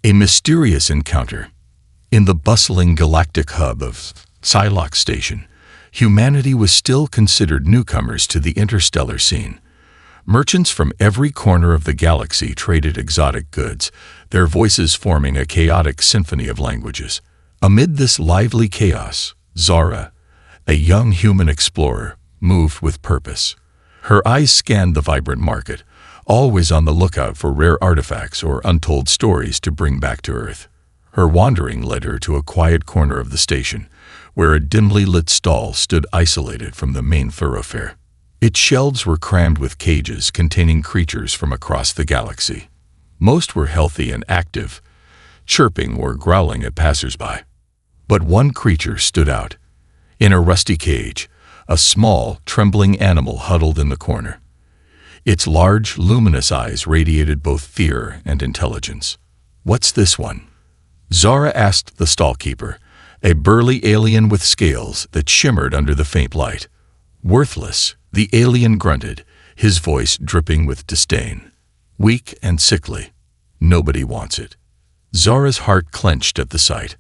A mysterious encounter. In the bustling galactic hub of Psylocke Station, humanity was still considered newcomers to the interstellar scene. Merchants from every corner of the galaxy traded exotic goods, their voices forming a chaotic symphony of languages. Amid this lively chaos, Zara, a young human explorer, moved with purpose. Her eyes scanned the vibrant market, always on the lookout for rare artifacts or untold stories to bring back to Earth. Her wandering led her to a quiet corner of the station, where a dimly lit stall stood isolated from the main thoroughfare. Its shelves were crammed with cages containing creatures from across the galaxy. Most were healthy and active, chirping or growling at passersby. But one creature stood out. In a rusty cage, a small, trembling animal huddled in the corner. Its large, luminous eyes radiated both fear and intelligence. "What's this one?" Zara asked the stallkeeper, a burly alien with scales that shimmered under the faint light. "Worthless," the alien grunted, his voice dripping with disdain. "Weak and sickly. Nobody wants it." Zara's heart clenched at the sight.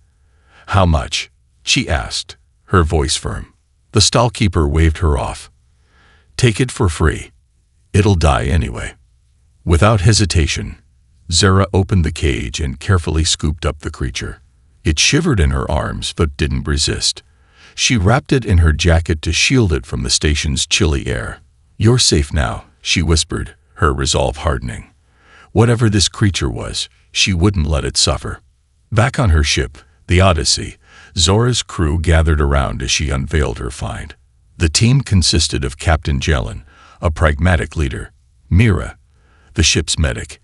"How much?" she asked, her voice firm. The stallkeeper waved her off. "Take it for free. It'll die anyway." Without hesitation, Zara opened the cage and carefully scooped up the creature. It shivered in her arms but didn't resist. She wrapped it in her jacket to shield it from the station's chilly air. "You're safe now," she whispered, her resolve hardening. Whatever this creature was, she wouldn't let it suffer. Back on her ship, the Odyssey, Zora's crew gathered around as she unveiled her find. The team consisted of Captain Jelen, a pragmatic leader, Mira, the ship's medic,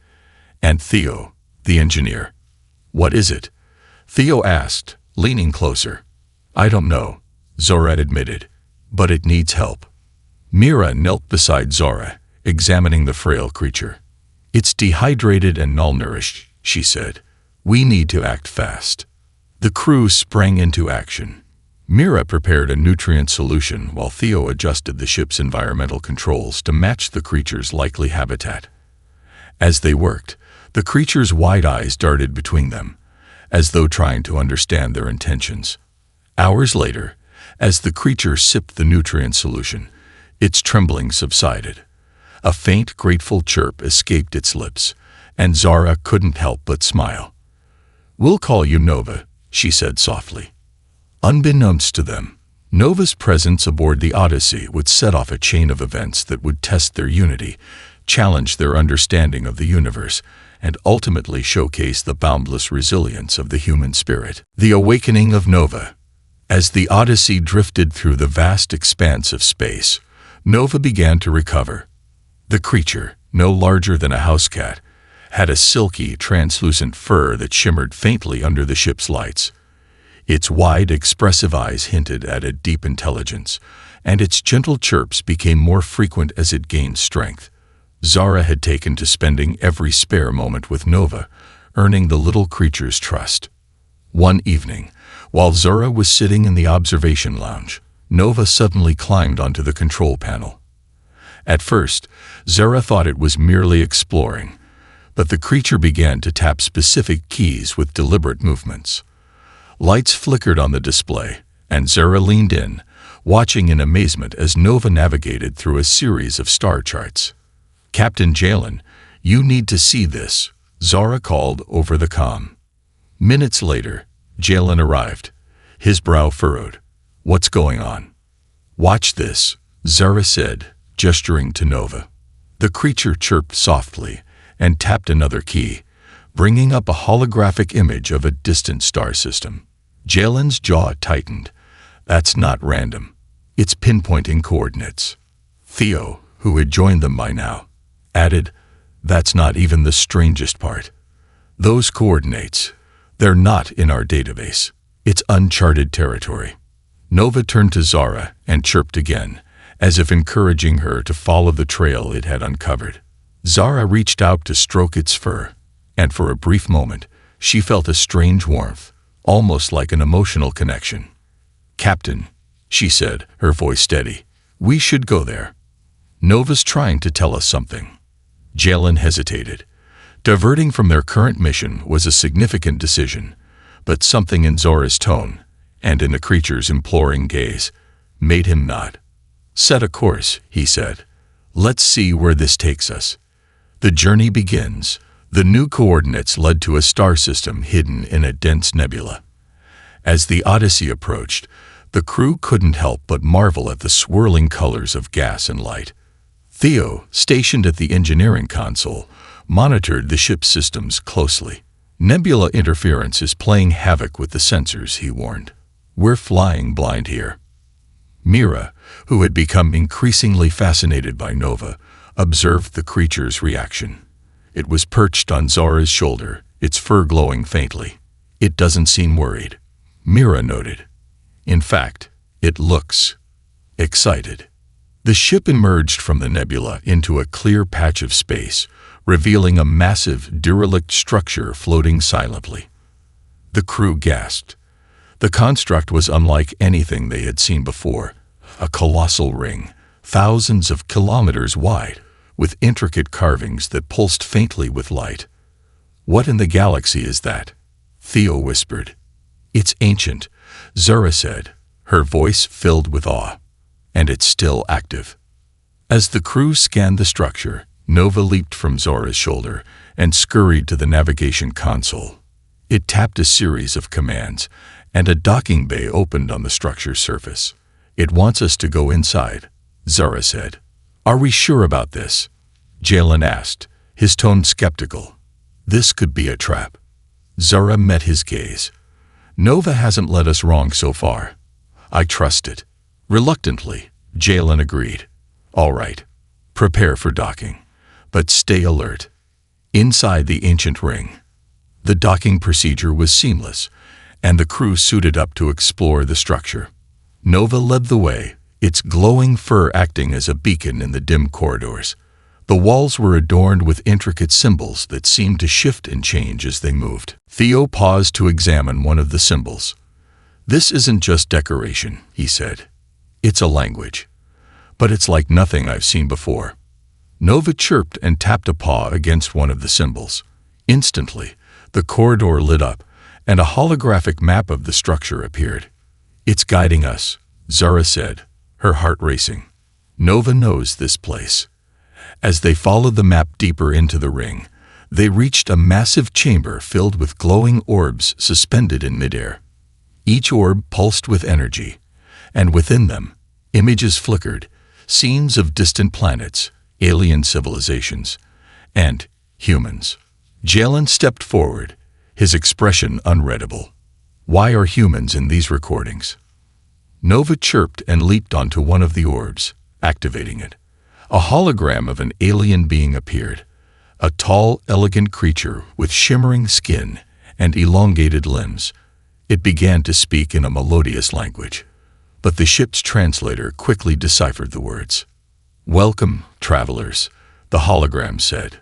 and Theo, the engineer. "What is it?" Theo asked, leaning closer. "I don't know," Zora admitted, "but it needs help." Mira knelt beside Zora, examining the frail creature. "It's dehydrated and malnourished," she said. "We need to act fast." The crew sprang into action. Mira prepared a nutrient solution while Theo adjusted the ship's environmental controls to match the creature's likely habitat. As they worked, the creature's wide eyes darted between them, as though trying to understand their intentions. Hours later, as the creature sipped the nutrient solution, its trembling subsided. A faint, grateful chirp escaped its lips, and Zara couldn't help but smile. "We'll call you Nova," she said softly. Unbeknownst to them, Nova's presence aboard the Odyssey would set off a chain of events that would test their unity, challenge their understanding of the universe, and ultimately showcase the boundless resilience of the human spirit. The awakening of Nova. As the Odyssey drifted through the vast expanse of space, Nova began to recover. The creature, no larger than a house cat, had a silky, translucent fur that shimmered faintly under the ship's lights. Its wide, expressive eyes hinted at a deep intelligence, and its gentle chirps became more frequent as it gained strength. Zara had taken to spending every spare moment with Nova, earning the little creature's trust. One evening, while Zara was sitting in the observation lounge, Nova suddenly climbed onto the control panel. At first, Zara thought it was merely exploring, but the creature began to tap specific keys with deliberate movements. Lights flickered on the display, and Zara leaned in, watching in amazement as Nova navigated through a series of star charts. "Captain Jalen, you need to see this," Zara called over the comm. Minutes later, Jalen arrived, his brow furrowed. "What's going on?" "Watch this," Zara said, gesturing to Nova. The creature chirped softly and tapped another key, bringing up a holographic image of a distant star system. Jalen's jaw tightened. "That's not random. It's pinpointing coordinates." Theo, who had joined them by now, added, "That's not even the strangest part. Those coordinates, they're not in our database. It's uncharted territory." Nova turned to Zara and chirped again, as if encouraging her to follow the trail it had uncovered. Zara reached out to stroke its fur, and for a brief moment, she felt a strange warmth, almost like an emotional connection. "Captain," she said, her voice steady, "we should go there. Nova's trying to tell us something." Jalen hesitated. Diverting from their current mission was a significant decision, but something in Zora's tone, and in the creature's imploring gaze, made him nod. "Set a course," he said. "Let's see where this takes us." The journey begins. The new coordinates led to a star system hidden in a dense nebula. As the Odyssey approached, the crew couldn't help but marvel at the swirling colors of gas and light. Theo, stationed at the engineering console, monitored the ship's systems closely. "Nebula interference is playing havoc with the sensors," he warned. "We're flying blind here." Mira, who had become increasingly fascinated by Nova, observed the creature's reaction. It was perched on Zora's shoulder, its fur glowing faintly. "It doesn't seem worried," Mira noted. "In fact, it looks excited." The ship emerged from the nebula into a clear patch of space, revealing a massive, derelict structure floating silently. The crew gasped. The construct was unlike anything they had seen before, a colossal ring, thousands of kilometers wide, with intricate carvings that pulsed faintly with light. "What in the galaxy is that?" Theo whispered. "It's ancient," Zora said, her voice filled with awe. "And it's still active." As the crew scanned the structure, Nova leaped from Zora's shoulder and scurried to the navigation console. It tapped a series of commands, and a docking bay opened on the structure's surface. "It wants us to go inside," Zora said. "Are we sure about this?" Jalen asked, his tone skeptical. "This could be a trap." Zora met his gaze. "Nova hasn't led us wrong so far. I trust it." Reluctantly, Jalen agreed. "All right, prepare for docking, but stay alert." Inside the ancient ring, the docking procedure was seamless, and the crew suited up to explore the structure. Nova led the way, its glowing fur acting as a beacon in the dim corridors. The walls were adorned with intricate symbols that seemed to shift and change as they moved. Theo paused to examine one of the symbols. "This isn't just decoration," he said. "It's a language. But it's like nothing I've seen before." Nova chirped and tapped a paw against one of the symbols. Instantly, the corridor lit up, and a holographic map of the structure appeared. "It's guiding us," Zara said, her heart racing. "Nova knows this place." As they followed the map deeper into the ring, they reached a massive chamber filled with glowing orbs suspended in midair. Each orb pulsed with energy, and within them, images flickered, scenes of distant planets, alien civilizations, and humans. Jalen stepped forward, his expression unreadable. "Why are humans in these recordings?" Nova chirped and leaped onto one of the orbs, activating it. A hologram of an alien being appeared, a tall, elegant creature with shimmering skin and elongated limbs. It began to speak in a melodious language, but the ship's translator quickly deciphered the words. "Welcome, travelers," the hologram said.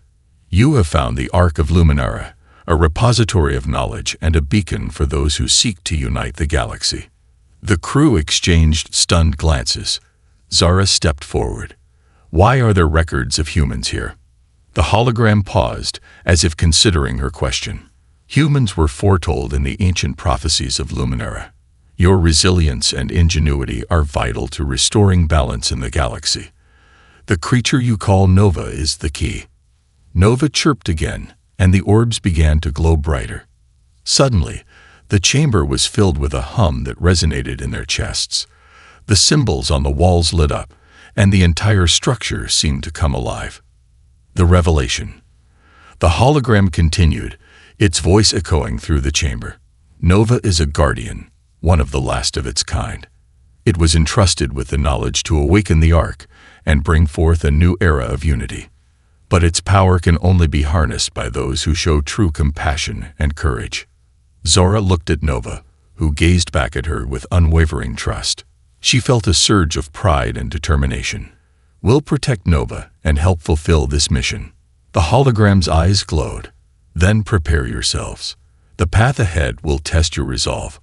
"You have found the Ark of Luminara, a repository of knowledge and a beacon for those who seek to unite the galaxy." The crew exchanged stunned glances. Zara stepped forward. "Why are there records of humans here?" The hologram paused, as if considering her question. "Humans were foretold in the ancient prophecies of Luminara. Your resilience and ingenuity are vital to restoring balance in the galaxy. The creature you call Nova is the key." Nova chirped again, and the orbs began to glow brighter. Suddenly, the chamber was filled with a hum that resonated in their chests. The symbols on the walls lit up, and the entire structure seemed to come alive. The revelation. The hologram continued, its voice echoing through the chamber. "Nova is a guardian, one of the last of its kind. It was entrusted with the knowledge to awaken the Ark and bring forth a new era of unity. But its power can only be harnessed by those who show true compassion and courage." Zora looked at Nova, who gazed back at her with unwavering trust. She felt a surge of pride and determination. "We'll protect Nova and help fulfill this mission." The hologram's eyes glowed. "Then prepare yourselves. The path ahead will test your resolve,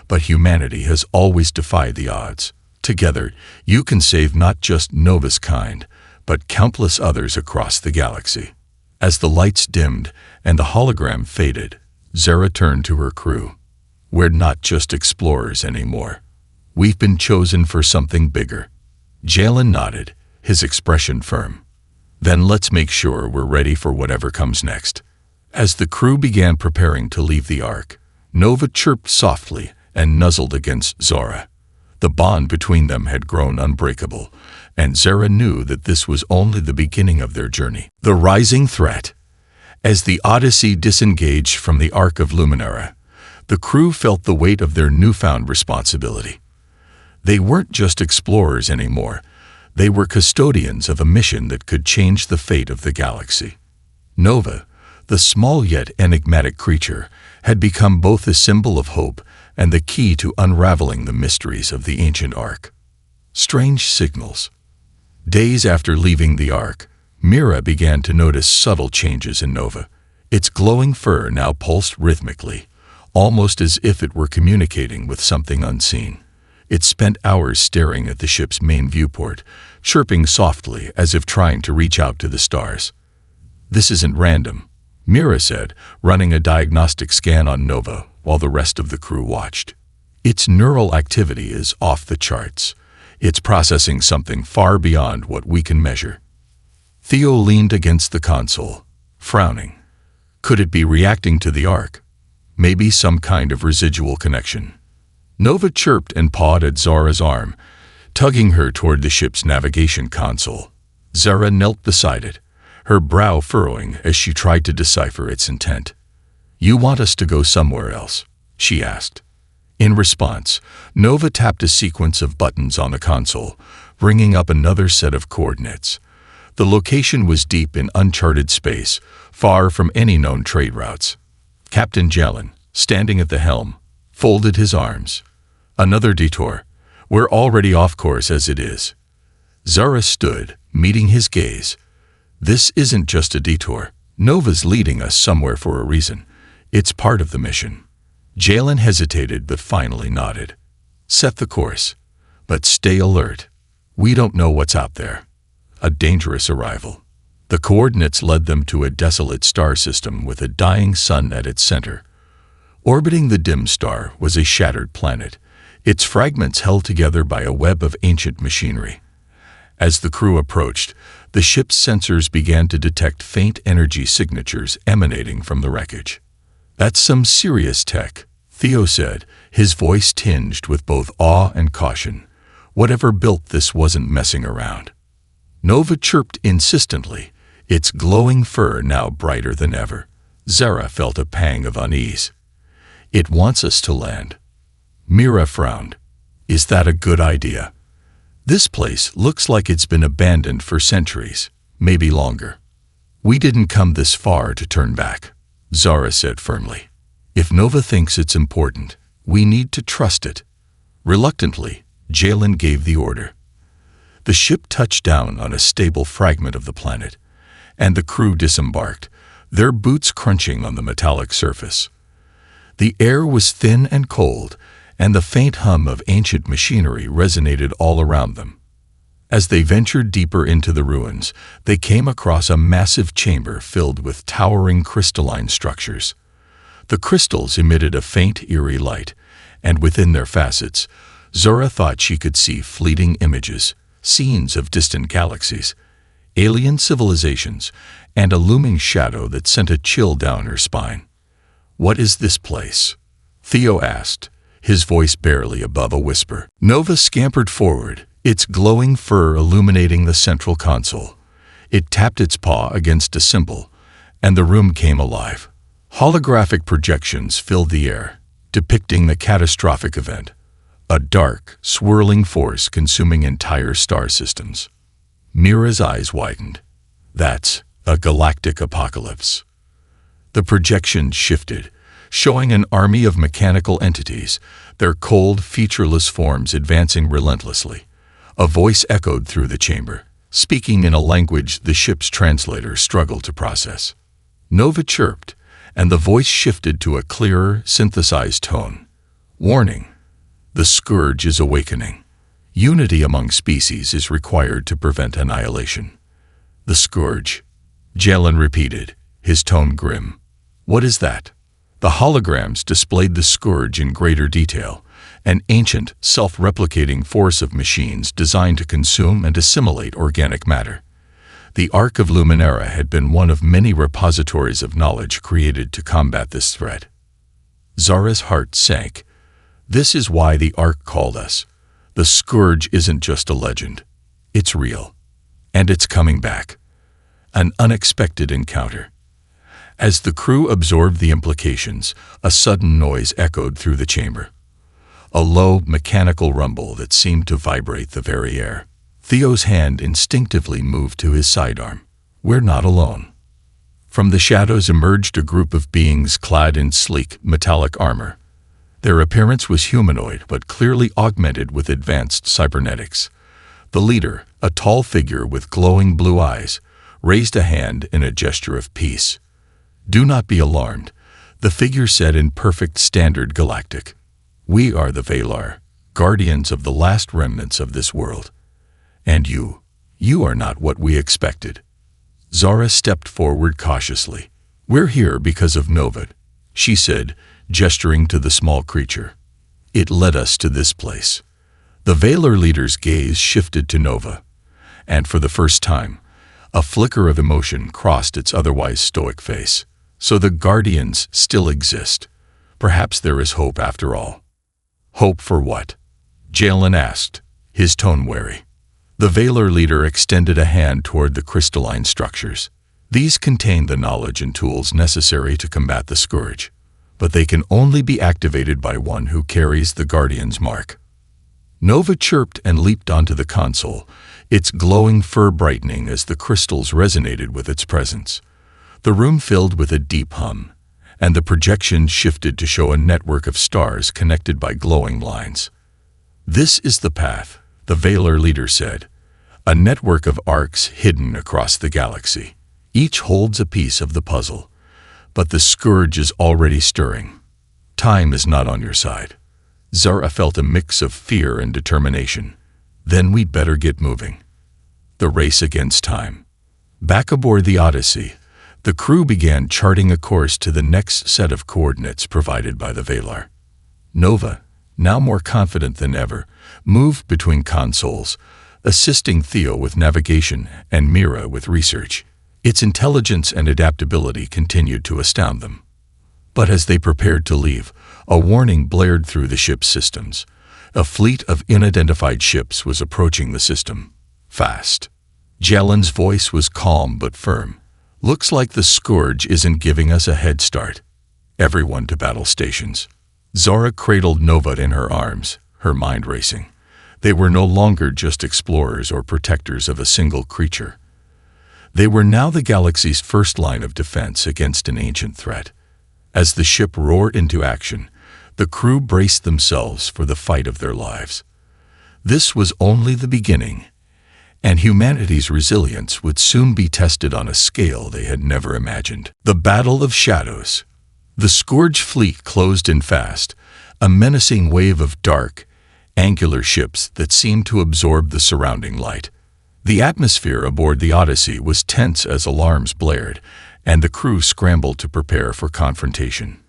but humanity has always defied the odds. Together, you can save not just Nova's kind, but countless others across the galaxy." As the lights dimmed and the hologram faded, Zara turned to her crew. "We're not just explorers anymore. We've been chosen for something bigger." Jalen nodded, his expression firm. "Then let's make sure we're ready for whatever comes next." As the crew began preparing to leave the Ark, Nova chirped softly and nuzzled against Zara. The bond between them had grown unbreakable, and Zara knew that this was only the beginning of their journey. The rising threat. As the Odyssey disengaged from the Ark of Luminara, the crew felt the weight of their newfound responsibility. They weren't just explorers anymore. They were custodians of a mission that could change the fate of the galaxy. Nova, the small yet enigmatic creature, had become both a symbol of hope and the key to unraveling the mysteries of the ancient Ark. Strange signals. Days after leaving the Ark, Mira began to notice subtle changes in Nova. Its glowing fur now pulsed rhythmically, almost as if it were communicating with something unseen. It spent hours staring at the ship's main viewport, chirping softly as if trying to reach out to the stars. "This isn't random," Mira said, running a diagnostic scan on Nova while the rest of the crew watched. "Its neural activity is off the charts. It's processing something far beyond what we can measure." Theo leaned against the console, frowning. Could it be reacting to the Ark? Maybe some kind of residual connection. Nova chirped and pawed at Zara's arm, tugging her toward the ship's navigation console. Zara knelt beside it, her brow furrowing as she tried to decipher its intent. "You want us to go somewhere else?" she asked. In response, Nova tapped a sequence of buttons on the console, bringing up another set of coordinates. The location was deep in uncharted space, far from any known trade routes. Captain Jalen, standing at the helm, folded his arms. "Another detour. We're already off course as it is." Zara stood, meeting his gaze. "This isn't just a detour. Nova's leading us somewhere for a reason. It's part of the mission." Jalen hesitated but finally nodded. "Set the course. But stay alert. We don't know what's out there." A dangerous arrival. The coordinates led them to a desolate star system with a dying sun at its center. Orbiting the dim star was a shattered planet, its fragments held together by a web of ancient machinery. As the crew approached, the ship's sensors began to detect faint energy signatures emanating from the wreckage. "That's some serious tech," Theo said, his voice tinged with both awe and caution. "Whatever built this wasn't messing around." Nova chirped insistently, its glowing fur now brighter than ever. Zara felt a pang of unease. "It wants us to land." Mira frowned. "Is that a good idea? This place looks like it's been abandoned for centuries, maybe longer." "We didn't come this far to turn back," Zara said firmly. "If Nova thinks it's important, we need to trust it." Reluctantly, Jalen gave the order. The ship touched down on a stable fragment of the planet, and the crew disembarked, their boots crunching on the metallic surface. The air was thin and cold, and the faint hum of ancient machinery resonated all around them. As they ventured deeper into the ruins, they came across a massive chamber filled with towering crystalline structures. The crystals emitted a faint, eerie light, and within their facets, Zora thought she could see fleeting images, scenes of distant galaxies, alien civilizations, and a looming shadow that sent a chill down her spine. "What is this place?" Theo asked, his voice barely above a whisper. Nova scampered forward, its glowing fur illuminating the central console. It tapped its paw against a symbol, and the room came alive. Holographic projections filled the air, depicting the catastrophic event, a dark, swirling force consuming entire star systems. Mira's eyes widened. "That's a galactic apocalypse." The projection shifted, showing an army of mechanical entities, their cold, featureless forms advancing relentlessly. A voice echoed through the chamber, speaking in a language the ship's translator struggled to process. Nova chirped, and the voice shifted to a clearer, synthesized tone. "Warning. The scourge is awakening. Unity among species is required to prevent annihilation." The scourge. Jalen repeated, his tone grim. What is that? The holograms displayed the scourge in greater detail, an ancient, self-replicating force of machines designed to consume and assimilate organic matter. The Ark of Luminera had been one of many repositories of knowledge created to combat this threat. Zara's heart sank. This is why the Ark called us. The scourge isn't just a legend. It's real. And it's coming back. An unexpected encounter. As the crew absorbed the implications, a sudden noise echoed through the chamber. A low, mechanical rumble that seemed to vibrate the very air. Theo's hand instinctively moved to his sidearm. We're not alone. From the shadows emerged a group of beings clad in sleek, metallic armor. Their appearance was humanoid, but clearly augmented with advanced cybernetics. The leader, a tall figure with glowing blue eyes, raised a hand in a gesture of peace. Do not be alarmed, the figure said in perfect standard galactic. We are the Valar, guardians of the last remnants of this world. And you are not what we expected. Zara stepped forward cautiously. We're here because of Nova, she said, gesturing to the small creature. It led us to this place. The Valar leader's gaze shifted to Nova, and for the first time, a flicker of emotion crossed its otherwise stoic face. So the Guardians still exist. Perhaps there is hope after all. Hope for what? Jalen asked, his tone wary. The Valar leader extended a hand toward the crystalline structures. These contain the knowledge and tools necessary to combat the scourge, but they can only be activated by one who carries the Guardian's mark. Nova chirped and leaped onto the console, its glowing fur brightening as the crystals resonated with its presence. The room filled with a deep hum, and the projection shifted to show a network of stars connected by glowing lines. This is the path, the Valar leader said. A network of arcs hidden across the galaxy. Each holds a piece of the puzzle, but the scourge is already stirring. Time is not on your side. Zara felt a mix of fear and determination. Then we'd better get moving. The race against time. Back aboard the Odyssey, the crew began charting a course to the next set of coordinates provided by the Valar. Nova, now more confident than ever, moved between consoles, assisting Theo with navigation and Mira with research. Its intelligence and adaptability continued to astound them. But as they prepared to leave, a warning blared through the ship's systems. A fleet of unidentified ships was approaching the system. Fast. Jalen's voice was calm but firm. Looks like the scourge isn't giving us a head start. Everyone to battle stations. Zara cradled Nova in her arms, her mind racing. They were no longer just explorers or protectors of a single creature. They were now the galaxy's first line of defense against an ancient threat. As the ship roared into action, the crew braced themselves for the fight of their lives. This was only the beginning, and humanity's resilience would soon be tested on a scale they had never imagined. The Battle of Shadows. The Scourge fleet closed in fast, a menacing wave of dark, angular ships that seemed to absorb the surrounding light. The atmosphere aboard the Odyssey was tense as alarms blared, and the crew scrambled to prepare for confrontation.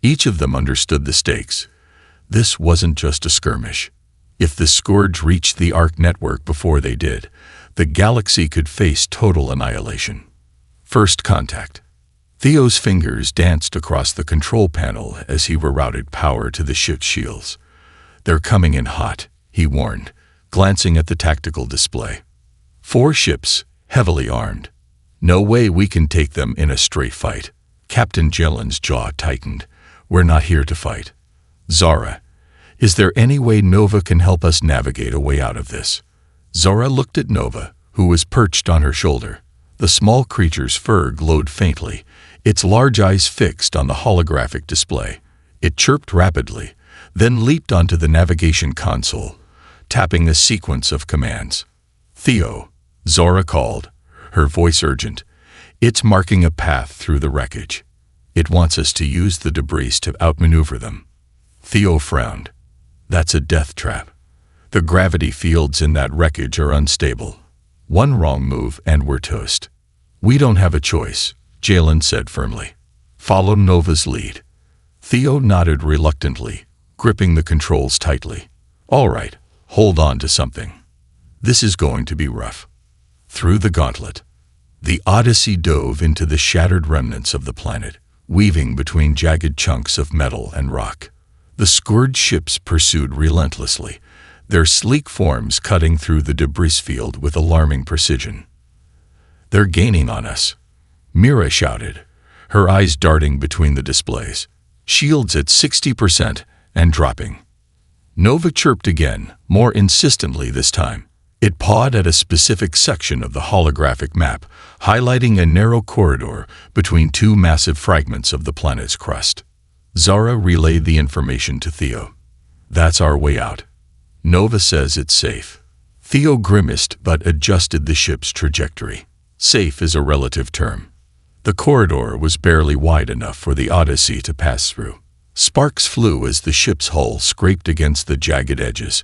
Each of them understood the stakes. This wasn't just a skirmish. If the Scourge reached the Ark network before they did, the galaxy could face total annihilation. First contact. Theo's fingers danced across the control panel as he rerouted power to the ship's shields. They're coming in hot, he warned, glancing at the tactical display. 4 ships, heavily armed. No way we can take them in a straight fight. Captain Jalen's jaw tightened. We're not here to fight. Zara, is there any way Nova can help us navigate a way out of this? Zara looked at Nova, who was perched on her shoulder. The small creature's fur glowed faintly, its large eyes fixed on the holographic display. It chirped rapidly, then leaped onto the navigation console, tapping a sequence of commands. Theo, Zora called, her voice urgent. It's marking a path through the wreckage. It wants us to use the debris to outmaneuver them. Theo frowned. That's a death trap. The gravity fields in that wreckage are unstable. One wrong move and we're toast. We don't have a choice, Jalen said firmly. Follow Nova's lead. Theo nodded reluctantly, gripping the controls tightly. All right, hold on to something. This is going to be rough. Through the gauntlet, the Odyssey dove into the shattered remnants of the planet, weaving between jagged chunks of metal and rock. The scourged ships pursued relentlessly, their sleek forms cutting through the debris field with alarming precision. They're gaining on us, Mira shouted, her eyes darting between the displays. Shields at 60% and dropping. Nova chirped again, more insistently this time. It pawed at a specific section of the holographic map, highlighting a narrow corridor between two massive fragments of the planet's crust. Zara relayed the information to Theo. That's our way out. Nova says it's safe. Theo grimaced but adjusted the ship's trajectory. Safe is a relative term. The corridor was barely wide enough for the Odyssey to pass through. Sparks flew as the ship's hull scraped against the jagged edges.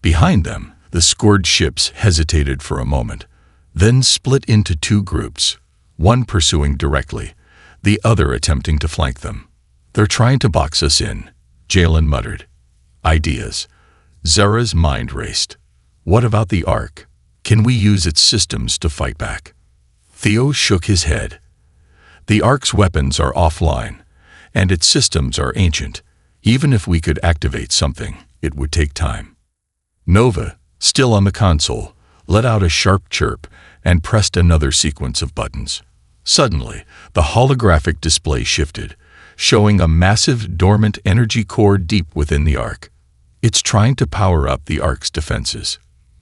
Behind them, the scourged ships hesitated for a moment, then split into two groups, one pursuing directly, the other attempting to flank them. They're trying to box us in, Jalen muttered. Ideas. Zara's mind raced. What about the Ark? Can we use its systems to fight back? Theo shook his head. The Ark's weapons are offline, and its systems are ancient. Even if we could activate something, it would take time. Nova, still on the console, let out a sharp chirp and pressed another sequence of buttons. Suddenly, the holographic display shifted, showing a massive dormant energy core deep within the Ark. It's trying to power up the Ark's defenses,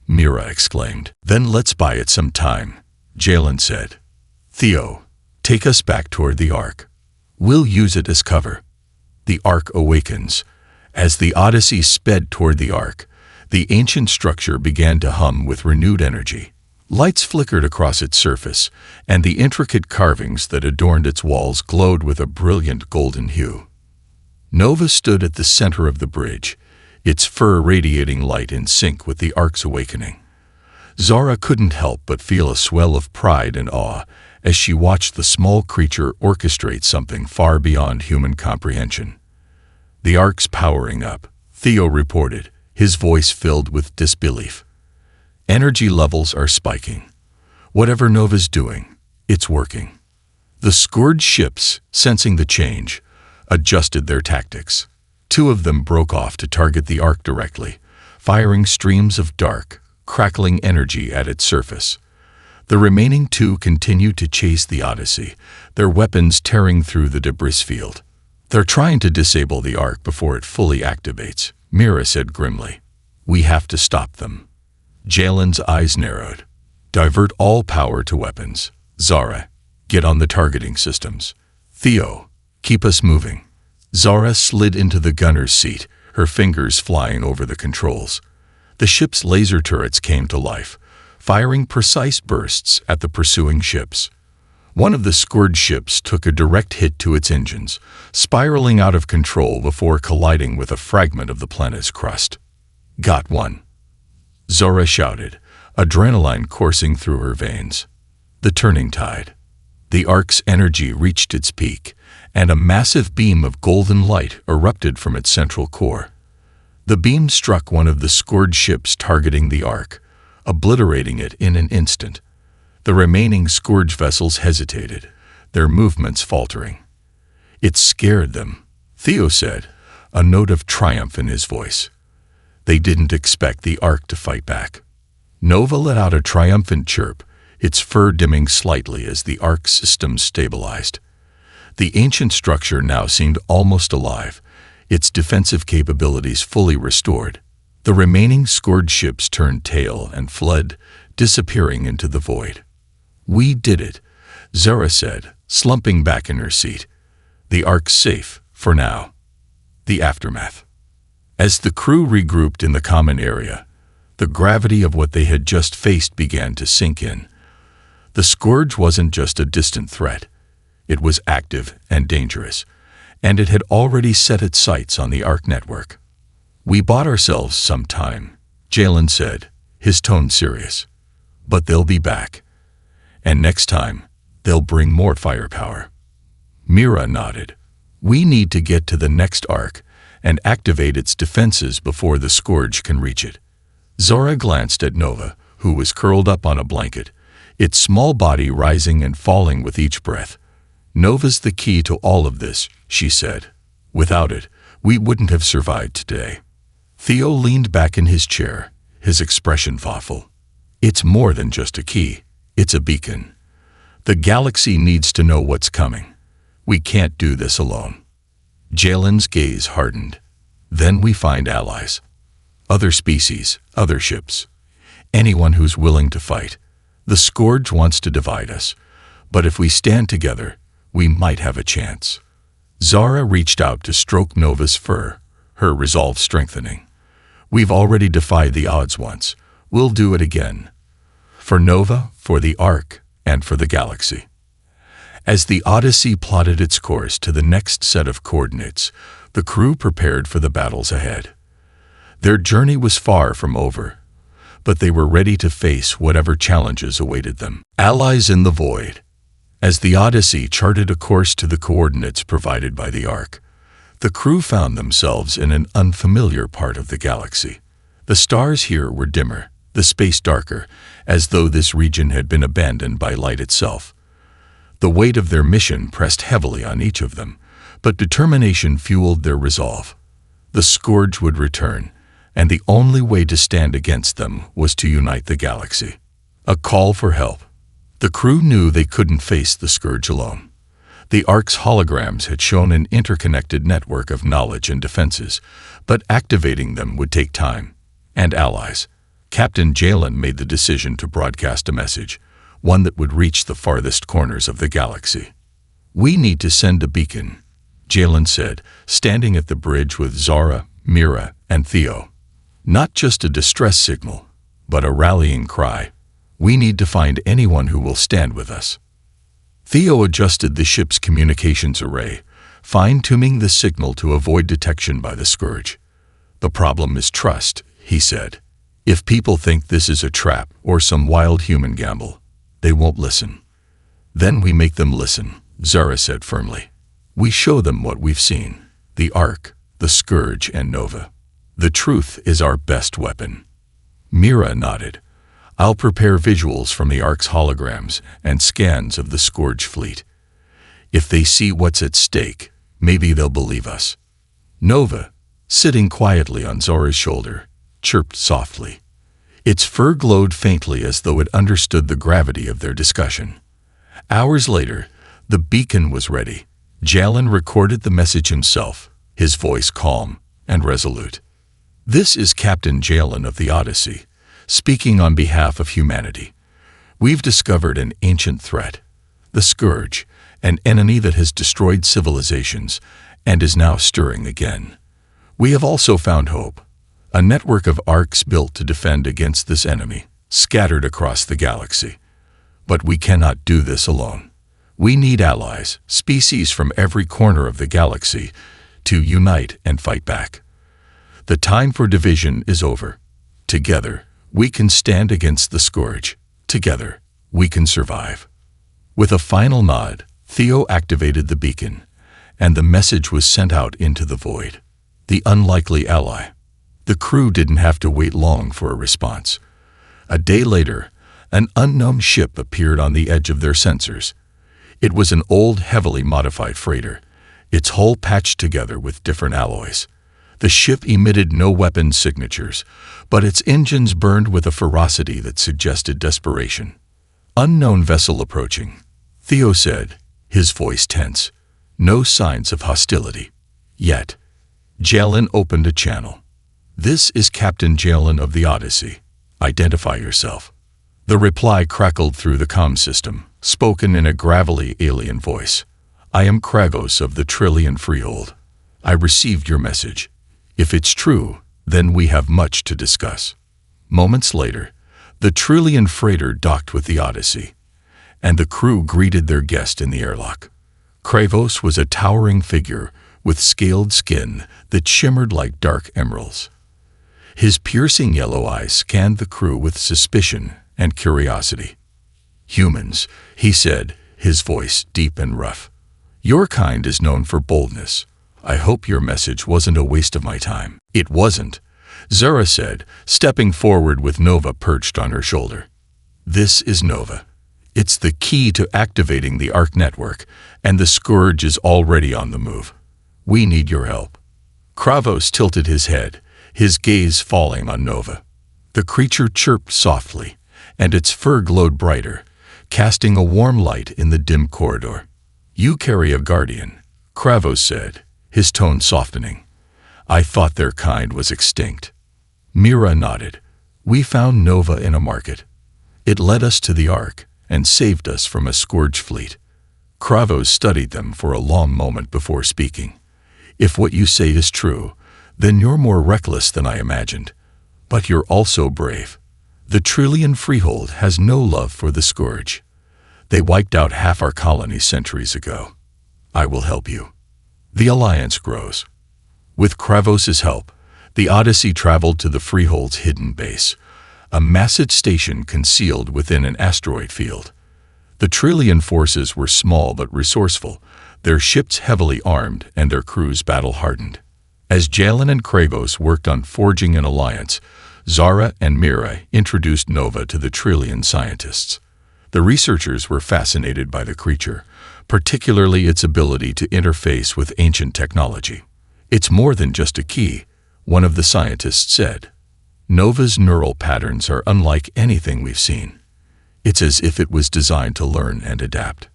Mira exclaimed. Then let's buy it some time, Jalen said. Theo, take us back toward the Ark. We'll use it as cover. The Ark awakens. As the Odyssey sped toward the Ark, the ancient structure began to hum with renewed energy. Lights flickered across its surface, and the intricate carvings that adorned its walls glowed with a brilliant golden hue. Nova stood at the center of the bridge, its fur radiating light in sync with the Ark's awakening. Zara couldn't help but feel a swell of pride and awe as she watched the small creature orchestrate something far beyond human comprehension. The Ark's powering up, Theo reported, his voice filled with disbelief. Energy levels are spiking. Whatever Nova's doing, it's working. The scourged ships, sensing the change, adjusted their tactics. Two of them broke off to target the Ark directly, firing streams of dark, crackling energy at its surface. The remaining two continued to chase the Odyssey, their weapons tearing through the debris field. They're trying to disable the Ark before it fully activates, Mira said grimly. We have to stop them. Jalen's eyes narrowed. Divert all power to weapons. Zara, get on the targeting systems. Theo, keep us moving. Zara slid into the gunner's seat, her fingers flying over the controls. The ship's laser turrets came to life, firing precise bursts at the pursuing ships. One of the scourged ships took a direct hit to its engines, spiraling out of control before colliding with a fragment of the planet's crust. Got one. Zora shouted, adrenaline coursing through her veins. The turning tide. The Ark's energy reached its peak, and a massive beam of golden light erupted from its central core. The beam struck one of the scourged ships targeting the Ark, obliterating it in an instant. The remaining scourged vessels hesitated, their movements faltering. It scared them, Theo said, a note of triumph in his voice. They didn't expect the Ark to fight back. Nova let out a triumphant chirp, its fur dimming slightly as the Ark system stabilized. The ancient structure now seemed almost alive, its defensive capabilities fully restored. The remaining scourged ships turned tail and fled, disappearing into the void. We did it, Zara said, slumping back in her seat. The Ark's safe, for now. The aftermath. As the crew regrouped in the common area, the gravity of what they had just faced began to sink in. The Scourge wasn't just a distant threat. It was active and dangerous, and it had already set its sights on the Ark network. We bought ourselves some time, Jalen said, his tone serious. But they'll be back. And next time, They'll bring more firepower. Mira nodded. We need to get to the next arc and activate its defenses before the Scourge can reach it. Zora glanced at Nova, who was curled up on a blanket, its small body rising and falling with each breath. Nova's the key to all of this, she said. Without it, we wouldn't have survived today. Theo leaned back in his chair, his expression thoughtful. It's more than just a key. It's a beacon. The galaxy needs to know what's coming. We can't do this alone. Jalen's gaze hardened. Then we find allies. Other species, other ships. Anyone who's willing to fight. The Scourge wants to divide us, but if we stand together, we might have a chance. Zara reached out to stroke Nova's fur, her resolve strengthening. We've already defied the odds once. We'll do it again. For Nova, for the Ark, and for the galaxy. As the Odyssey plotted its course to the next set of coordinates, the crew prepared for the battles ahead. Their journey was far from over, but they were ready to face whatever challenges awaited them. Allies in the void. As the Odyssey charted a course to the coordinates provided by the Ark, the crew found themselves in an unfamiliar part of the galaxy. The stars here were dimmer, the space darker, as though this region had been abandoned by light itself. The weight of their mission pressed heavily on each of them, but determination fueled their resolve. The Scourge would return, and the only way to stand against them was to unite the galaxy. A call for help. The crew knew they couldn't face the Scourge alone. The Ark's holograms had shown an interconnected network of knowledge and defenses, but activating them would take time. And allies. Captain Jalen made the decision to broadcast a message, one that would reach the farthest corners of the galaxy. We need to send a beacon, Jalen said, standing at the bridge with Zara, Mira, and Theo. Not just a distress signal, but a rallying cry. We need to find anyone who will stand with us. Theo adjusted the ship's communications array, fine-tuning the signal to avoid detection by the Scourge. The problem is trust, he said. If people think this is a trap or some wild human gamble, they won't listen. Then we make them listen, Zara said firmly. We show them what we've seen, the Ark, the Scourge, and Nova. The truth is our best weapon. Mira nodded. I'll prepare visuals from the Ark's holograms and scans of the Scourge fleet. If they see what's at stake, maybe they'll believe us. Nova, sitting quietly on Zora's shoulder, chirped softly. Its fur glowed faintly as though it understood the gravity of their discussion. Hours later, the beacon was ready. Jalen recorded the message himself, his voice calm and resolute. This is Captain Jalen of the Odyssey, speaking on behalf of humanity. We've discovered an ancient threat, the Scourge, an enemy that has destroyed civilizations and is now stirring again. We have also found hope, a network of arcs built to defend against this enemy, scattered across the galaxy. But we cannot do this alone. We need allies, species from every corner of the galaxy, to unite and fight back. The time for division is over. Together, we can stand against the Scourge. Together, we can survive. With a final nod, Theo activated the beacon, and the message was sent out into the void. The unlikely ally. The crew didn't have to wait long for a response. A day later, an unknown ship appeared on the edge of their sensors. It was an old, heavily modified freighter, its hull patched together with different alloys. The ship emitted no weapon signatures, but its engines burned with a ferocity that suggested desperation. Unknown vessel approaching, Theo said, his voice tense. No signs of hostility. Yet. Jalen opened a channel. This is Captain Jalen of the Odyssey. Identify yourself. The reply crackled through the comm system, spoken in a gravelly alien voice. I am Kragos of the Trillion Freehold. I received your message. If it's true, then we have much to discuss. Moments later, the Trillion freighter docked with the Odyssey, and the crew greeted their guest in the airlock. Kragos was a towering figure with scaled skin that shimmered like dark emeralds. His piercing yellow eyes scanned the crew with suspicion and curiosity. Humans, he said, his voice deep and rough. "Your kind is known for boldness. I hope your message wasn't a waste of my time." "It wasn't," Zara said, stepping forward with Nova perched on her shoulder. "This is Nova. It's the key to activating the ARC network, and the Scourge is already on the move. We need your help." Kravos tilted his head, his gaze falling on Nova. The creature chirped softly, and its fur glowed brighter, casting a warm light in the dim corridor. "You carry a guardian," Kravos said, his tone softening. "I thought their kind was extinct." Mira nodded. "We found Nova in a market. It led us to the Ark and saved us from a Scourge fleet." Kravos studied them for a long moment before speaking. "If what you say is true, then you're more reckless than I imagined. But you're also brave. The Trillion Freehold has no love for the Scourge. They wiped out half our colony centuries ago. I will help you." The alliance grows. With Kravos' help, the Odyssey traveled to the Freehold's hidden base, a massive station concealed within an asteroid field. The Trillion forces were small but resourceful, their ships heavily armed and their crews battle-hardened. As Jalen and Kravos worked on forging an alliance, Zara and Mira introduced Nova to the Trillion scientists. The researchers were fascinated by the creature, particularly its ability to interface with ancient technology. "It's more than just a key," one of the scientists said. "Nova's neural patterns are unlike anything we've seen. It's as if it was designed to learn and adapt."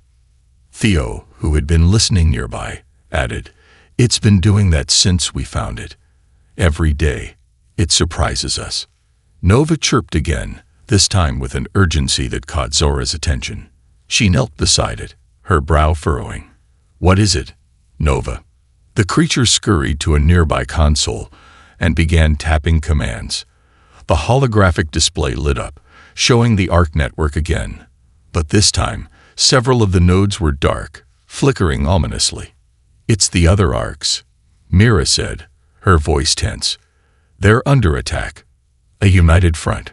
Theo, who had been listening nearby, added, "It's been doing that since we found it. Every day, it surprises us." Nova chirped again, this time with an urgency that caught Zora's attention. She knelt beside it, her brow furrowing. "What is it, Nova?" The creature scurried to a nearby console and began tapping commands. The holographic display lit up, showing the ARC network again. But this time, several of the nodes were dark, flickering ominously. "It's the other ARCs," Mira said, her voice tense. "They're under attack. A united front."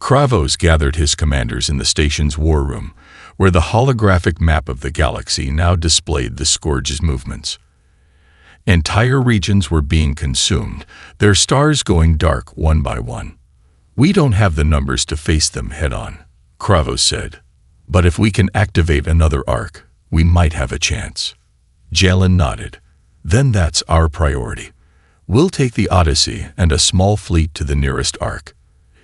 Kravos gathered his commanders in the station's war room, where the holographic map of the galaxy now displayed the Scourge's movements. Entire regions were being consumed, their stars going dark one by one. "We don't have the numbers to face them head-on," Kravos said. "But if we can activate another ARC, we might have a chance." Jalen nodded. "Then that's our priority. We'll take the Odyssey and a small fleet to the nearest ARC.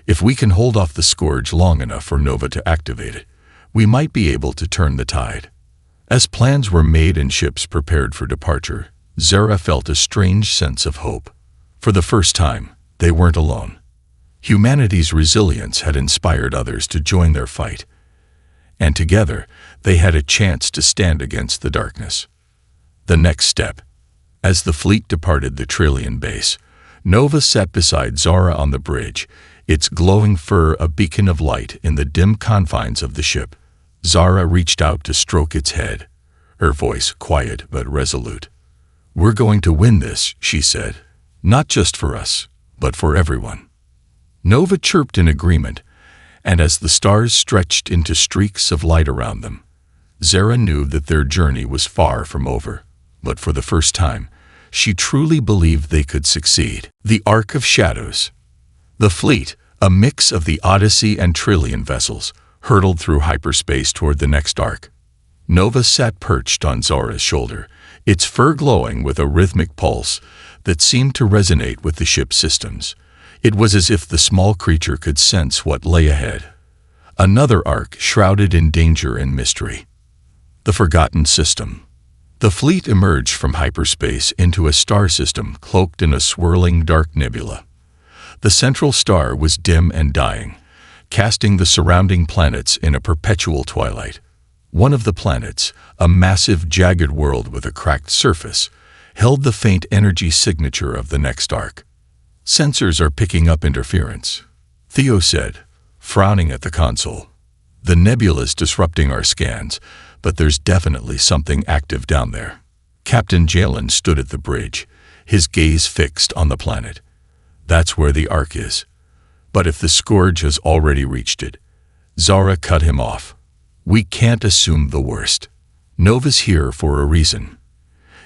If we can hold off the Scourge long enough for Nova to activate it, we might be able to turn the tide." As plans were made and ships prepared for departure, Zara felt a strange sense of hope. For the first time, they weren't alone. Humanity's resilience had inspired others to join their fight, and together they had a chance to stand against the darkness. The next step. As the fleet departed the Trillion base, Nova sat beside Zara on the bridge, its glowing fur a beacon of light in the dim confines of the ship. Zara reached out to stroke its head, her voice quiet but resolute. "We're going to win this," she said. "Not just for us, but for everyone." Nova chirped in agreement, and as the stars stretched into streaks of light around them, Zara knew that their journey was far from over. But for the first time, she truly believed they could succeed. The Arc of Shadows. The fleet, a mix of the Odyssey and Trillion vessels, hurtled through hyperspace toward the next Arc. Nova sat perched on Zora's shoulder, its fur glowing with a rhythmic pulse that seemed to resonate with the ship's systems. It was as if the small creature could sense what lay ahead. Another Arc shrouded in danger and mystery. The Forgotten System. The fleet emerged from hyperspace into a star system cloaked in a swirling dark nebula. The central star was dim and dying, casting the surrounding planets in a perpetual twilight. One of the planets, a massive jagged world with a cracked surface, held the faint energy signature of the next Arc. "Sensors are picking up interference," Theo said, frowning at the console. "The nebula's disrupting our scans, but there's definitely something active down there." Captain Jalen stood at the bridge, his gaze fixed on the planet. "That's where the Arc is. But if the Scourge has already reached it..." Zara cut him off. We can't assume the worst. Nova's here for a reason.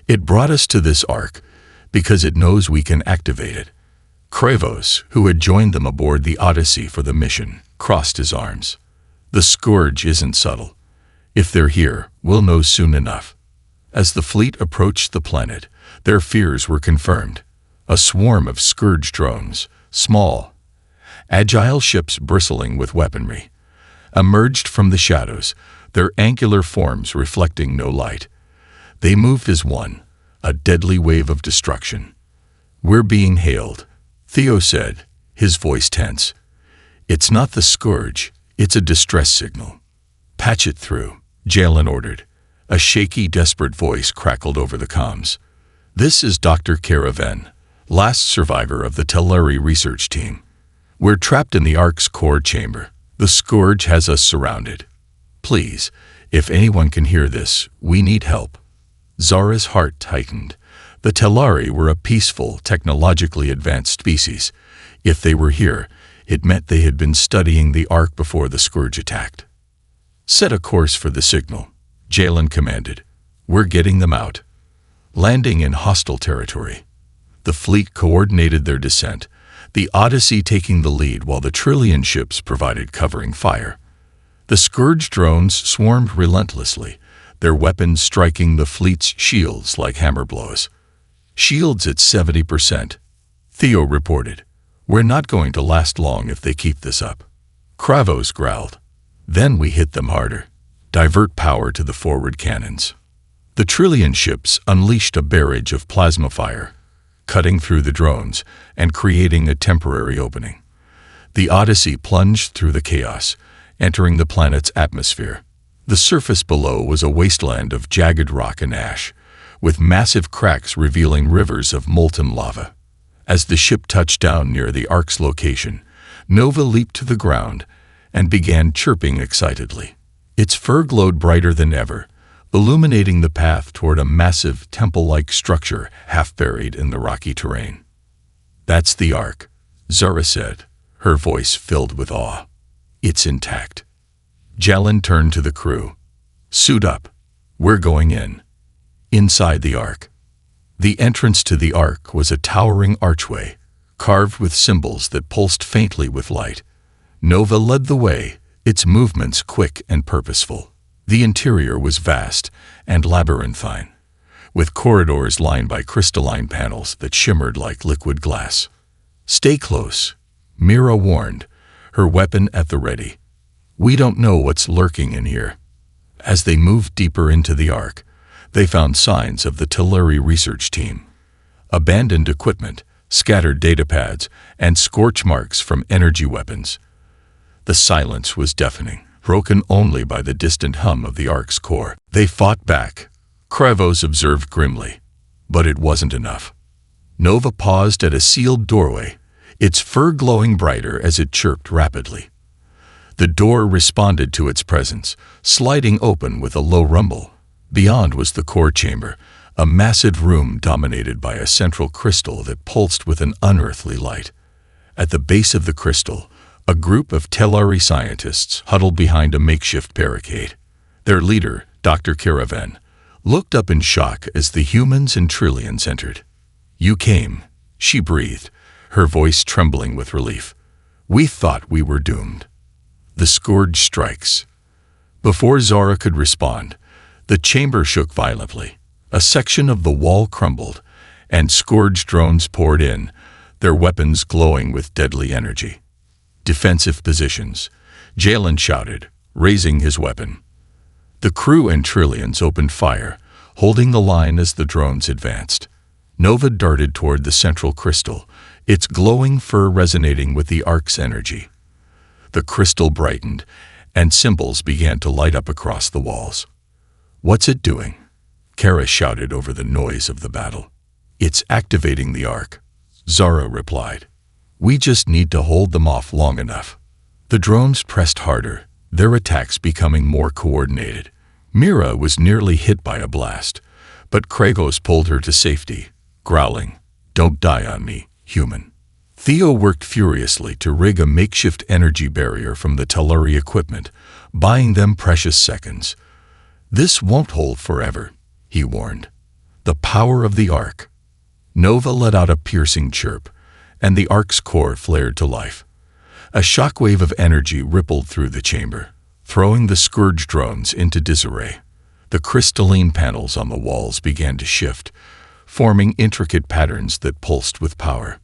It brought us to this ark because it knows we can activate it. Kravos, who had joined them aboard the Odyssey for the mission, crossed his arms. The scourge isn't subtle. If they're here, we'll know soon enough. As the fleet approached the planet, their fears were confirmed. A swarm of scourge drones, small, agile ships bristling with weaponry, emerged from the shadows, their angular forms reflecting no light. They moved as one, a deadly wave of destruction. "We're being hailed," Theo said, his voice tense. "It's not the scourge, it's a distress signal." "Patch it through," Jalen ordered. A shaky, desperate voice crackled over the comms. "This is Dr. Caravan, last survivor of the Teleri research team. We're trapped in the Ark's core chamber. The scourge has us surrounded. Please, if anyone can hear this, we need help." Zara's heart tightened. The Teleri were a peaceful, technologically advanced species. If they were here, it meant they had been studying the Ark before the scourge attacked. "Set a course for the signal," Jalen commanded. "We're getting them out." Landing in hostile territory. The fleet coordinated their descent, the Odyssey taking the lead while the Trillion ships provided covering fire. The scourge drones swarmed relentlessly, their weapons striking the fleet's shields like hammer blows. "Shields at 70%, Theo reported. "We're not going to last long if they keep this up." Kravos growled. "Then we hit them harder. Divert power to the forward cannons." The Trillion ships unleashed a barrage of plasma fire, cutting through the drones and creating a temporary opening. The Odyssey plunged through the chaos, entering the planet's atmosphere. The surface below was a wasteland of jagged rock and ash, with massive cracks revealing rivers of molten lava. As the ship touched down near the Ark's location, Nova leaped to the ground and began chirping excitedly. Its fur glowed brighter than ever, illuminating the path toward a massive temple-like structure half buried in the rocky terrain. "That's the Ark," Zara said, her voice filled with awe. "It's intact." Jalen turned to the crew. "Suit up. We're going in." Inside the Ark. The entrance to the Ark was a towering archway, carved with symbols that pulsed faintly with light. Nova led the way, its movements quick and purposeful. The interior was vast and labyrinthine, with corridors lined by crystalline panels that shimmered like liquid glass. "Stay close," Mira warned, her weapon at the ready. "We don't know what's lurking in here." As they moved deeper into the Ark, they found signs of the Teleri research team. Abandoned equipment, scattered datapads, and scorch marks from energy weapons. The silence was deafening, broken only by the distant hum of the Ark's core. They fought back, Kravos observed grimly. But it wasn't enough. Nova paused at a sealed doorway, its fur glowing brighter as it chirped rapidly. The door responded to its presence, sliding open with a low rumble. Beyond was the core chamber, a massive room dominated by a central crystal that pulsed with an unearthly light. At the base of the crystal, a group of Teleri scientists huddled behind a makeshift barricade. Their leader, Dr. Caravan, looked up in shock as the humans and Trillions entered. "You came," she breathed, her voice trembling with relief. "We thought we were doomed." The scourge strikes. Before Zara could respond, the chamber shook violently. A section of the wall crumbled, and scourge drones poured in, their weapons glowing with deadly energy. "Defensive positions," Jalen shouted, raising his weapon. The crew and Trillions opened fire, holding the line as the drones advanced. Nova darted toward the central crystal, its glowing fur resonating with the Ark's energy. The crystal brightened, and symbols began to light up across the walls. "What's it doing?" Kara shouted over the noise of the battle. "It's activating the Ark," Zara replied. "We just need to hold them off long enough." The drones pressed harder, their attacks becoming more coordinated. Mira was nearly hit by a blast, but Kravos pulled her to safety, growling, "Don't die on me, human." Theo worked furiously to rig a makeshift energy barrier from the Telluri equipment, buying them precious seconds. "This won't hold forever," he warned. "The power of the Ark." Nova let out a piercing chirp, and the Ark's core flared to life. A shockwave of energy rippled through the chamber, throwing the Scourge drones into disarray. The crystalline panels on the walls began to shift, forming intricate patterns that pulsed with power.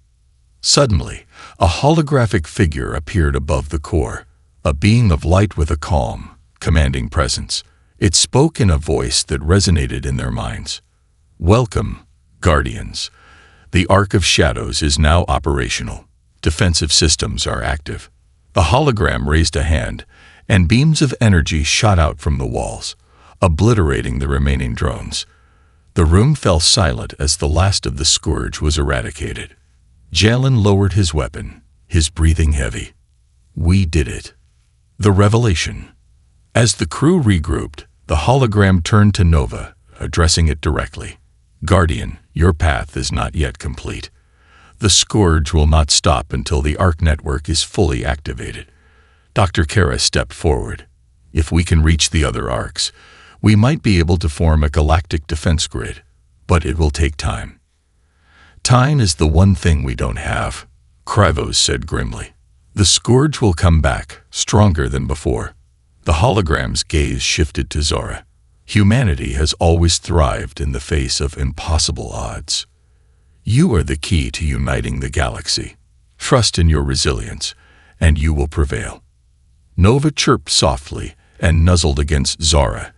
Suddenly, a holographic figure appeared above the core, a being of light with a calm, commanding presence. It spoke in a voice that resonated in their minds. "Welcome, Guardians. The Ark of Shadows is now operational. Defensive systems are active." The hologram raised a hand, and beams of energy shot out from the walls, obliterating the remaining drones. The room fell silent as the last of the Scourge was eradicated. Jalen lowered his weapon, his breathing heavy. "We did it." The revelation. As the crew regrouped, the hologram turned to Nova, addressing it directly. "Guardian, your path is not yet complete. The Scourge will not stop until the Ark network is fully activated." Dr. Kara stepped forward. "If we can reach the other Arks, we might be able to form a galactic defense grid, but it will take time." "Time is the one thing we don't have," Krivos said grimly. "The Scourge will come back, stronger than before." The hologram's gaze shifted to Zara. "Humanity has always thrived in the face of impossible odds. You are the key to uniting the galaxy. Trust in your resilience, and you will prevail." Nova chirped softly and nuzzled against Zara,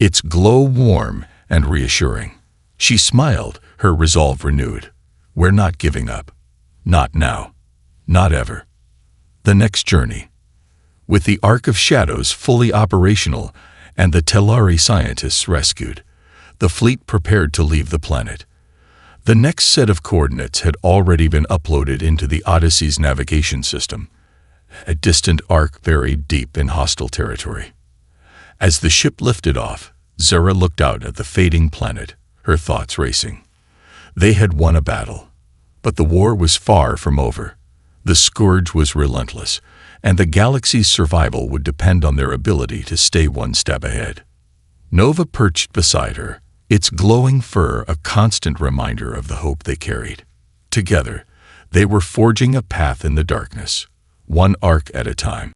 its glow warm and reassuring. She smiled, her resolve renewed. "We're not giving up. Not now. Not ever." The next journey. With the Ark of Shadows fully operational and the Telluri scientists rescued, the fleet prepared to leave the planet. The next set of coordinates had already been uploaded into the Odyssey's navigation system, a distant arc buried deep in hostile territory. As the ship lifted off, Zara looked out at the fading planet, her thoughts racing. They had won a battle, but the war was far from over. The Scourge was relentless, and the galaxy's survival would depend on their ability to stay one step ahead. Nova perched beside her, its glowing fur a constant reminder of the hope they carried. Together, they were forging a path in the darkness, one arc at a time.